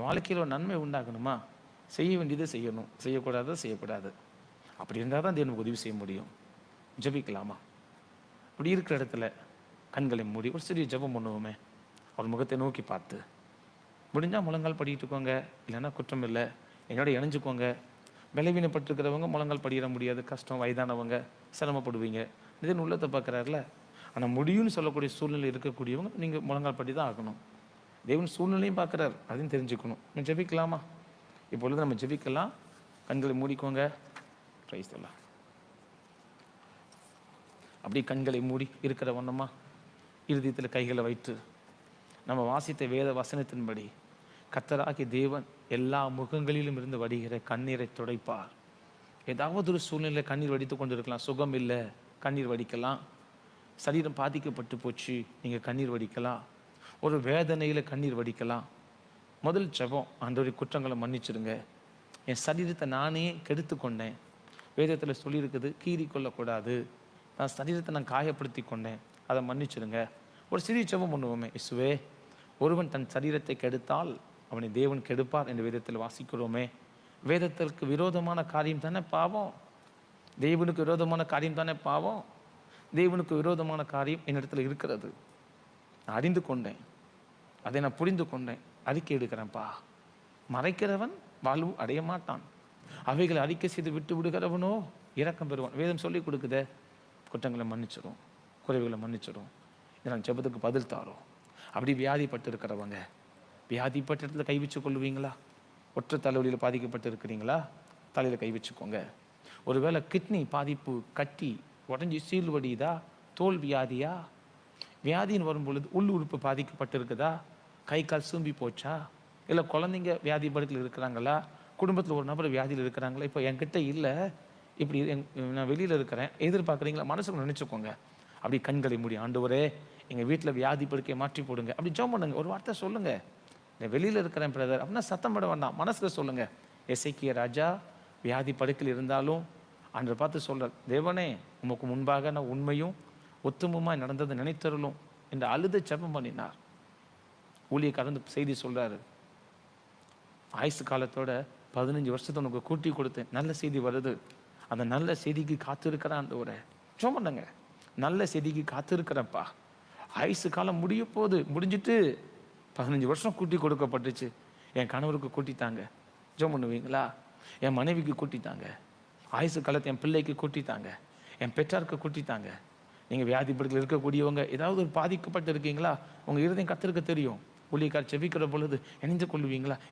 வாழ்க்கையில் ஒரு நன்மை உண்டாகணுமா? செய்ய வேண்டியதை செய்யணும், செய்யக்கூடாததை செய்யக்கூடாது. அப்படி இருந்தால் தான் தேவனுக்கு உதவி செய்ய முடியும். ஜெபிக்கலாமா? அப்படி இருக்கிற இடத்துல கண்களை மூடி ஒரு சிறிய ஜெபம் பண்ணுவோமே. அவர் முகத்தை நோக்கி பார்த்து முடிஞ்சால் முழங்கால் படிக்கிட்டுக்கோங்க, இல்லைன்னா குற்றம் இல்லை, என்னோட இணைஞ்சுக்கோங்க. பலவீனப்பட்டிருக்கிறவங்க முழங்கால் படியிட முடியாது, கஷ்டம், வயதானவங்க சிரமப்படுவீங்க. இதன் உள்ளத்தை பார்க்குறாருல. ஆனால் முடியும்னு சொல்லக்கூடிய சூழ்நிலை இருக்கக்கூடியவங்க நீங்கள் முழங்கால் படி தான் ஆகணும். தேவன் சூழ்நிலையும் பார்க்குறாரு, அதையும் தெரிஞ்சுக்கணும். நம்ம ஜெபிக்கலாமா? இப்பொழுது நம்ம ஜெபிக்கலாம். கண்களை மூடிக்கோங்க. Praise the Lord. அப்படி கண்களை மூடி இருக்கிற வண்ணமா இருதயத்தில் கைகளை வைத்து நம்ம வாசித்த வேத வசனத்தின்படி கர்த்தராகிய தேவன் எல்லா முகங்களிலும் இருந்து வடிகிற கண்ணீரை துடைப்பார். ஏதாவது ஒரு சூழ்நிலை கண்ணீர் வடித்து கொண்டு இருக்கலாம். சுகம் இல்லை, கண்ணீர் வடிக்கலாம். சரீரம் பாதிக்கப்பட்டு போச்சு, நீங்கள் கண்ணீர் வடிக்கலாம். ஒரு வேதனையில் கண்ணீர் வடிக்கலாம். முதல் ஜெபம், ஆண்டவருடைய குற்றங்களை மன்னிச்சிடுங்க. என் சரீரத்தை நானே கெடுத்து கொண்டேன். வேதத்தில் சொல்லியிருக்குது, கீறி கொள்ளக்கூடாது. நான் சரீரத்தை நான் காயப்படுத்தி கொண்டேன், அதை மன்னிச்சிடுங்க. ஒரு சிறிய ஜெபம் பண்ணுவோமே. இயேசுவே, ஒருவன் தன் சரீரத்தை கெடுத்தால் அவனை தேவன் கெடுப்பார் என்று வேதத்தில் வாசிக்கிறோமே. வேதத்திற்கு விரோதமான காரியம் தானே பாவம்? தேவனுக்கு விரோதமான காரியம் தானே பாவம்? தேவனுக்கு விரோதமான காரியம் என்னிடத்தில் இருக்கிறது. நான் அறிந்து கொண்டேன், அதை நான் புரிந்து கொண்டேன். அறிக்கை எடுக்கிறேன்ப்பா. மறைக்கிறவன் வாழ்வு அடைய மாட்டான். அவைகளை அறிக்கை செய்து விட்டு விடுகிறவனோ இரக்கம் பெறுவான். வேதம் சொல்லி கொடுக்குதே, குற்றங்களை மன்னிச்சிடும், குறைவுகளை மன்னிச்சிடும். இதனால் ஜெபத்துக்கு பதில் தாரோம். அப்படி வியாதிப்பட்டு இருக்கிறவங்க, வியாதிப்பட்ட இடத்துல கை வச்சு கொள்ளுவீங்களா? ஒற்றை தலைவலியில் பாதிக்கப்பட்டு இருக்கிறீங்களா? தலையில் கை வச்சுக்கோங்க. ஒருவேளை கிட்னி பாதிப்பு, கட்டி உடஞ்சி சீல் வடியுதா? தோல் வியாதியா? வியாதின்னு வரும்பொழுது உள் உறுப்பு பாதிக்கப்பட்டு இருக்குதா? கை கால் சூம்பி போச்சா? இல்லை குழந்தைங்க வியாதி படுக்கையில் இருக்கிறாங்களா? குடும்பத்தில் ஒரு நபர் வியாதியில் இருக்கிறாங்களா? இப்போ என்கிட்ட இல்லை, இப்படி நான் வெளியில் இருக்கிறேன் எதிர்பார்க்குறீங்களா? மனசுக்கு நினச்சிக்கோங்க. அப்படி கண்களை மூடி, ஆண்டவரே எங்கள் வீட்டில் வியாதி படுக்கையை மாற்றி போடுங்க. அப்படி ஜெபம் பண்ணுங்க. ஒரு வார்த்தை சொல்லுங்கள், நான் வெளியில் இருக்கிறேன் பிரதர் அப்படின்னா சத்தம் பட வேண்டாம், மனசில் சொல்லுங்கள். எசேக்கியா ராஜா வியாதி படுக்கையில் இருந்தாலும் ஆண்டவர் பார்த்து சொல்கிறார், தேவனே உமக்கு முன்பாக நான் உண்மையும் உத்தமமாக நடந்தது நினைத்தருளும் என்று அழுத ஜெபம் பண்ணினார். ஊழியக்காரன் செய்தி சொல்கிறாரு, ஆயுசு காலத்தோட 15 வருஷத்தை உனக்கு கூட்டி கொடுத்தேன், நல்ல செய்தி வருது, அந்த நல்ல செய்திக்கு காத்திருக்கிறான். ஒரு ஜெபம் பண்ணுங்க, நல்ல செய்திக்கு காத்திருக்கிறப்பா. ஆயுசு காலம் முடிய போது, முடிஞ்சிட்டு 15 வருஷம் கூட்டி கொடுக்கப்பட்டுச்சு. என் கணவருக்கு கூட்டித்தாங்க. ஜெபம் பண்ணுவீங்களா? என் மனைவிக்கு கூட்டித்தாங்க. ஆயுசு காலத்தை என் பிள்ளைக்கு கூட்டித்தாங்க. என் பெற்றாருக்கு கூட்டித்தாங்க. நீங்கள் வியாதி படுக்கையில் இருக்கக்கூடியவங்க, ஏதாவது ஒரு பாதிக்கப்பட்டு இருக்கீங்களா? உங்கள் இருதயம் கர்த்தருக்கு தெரியும். ஊழியக்காரர் ஜெபிக்கிற பொழுது இணைந்து கொள்வீங்களா?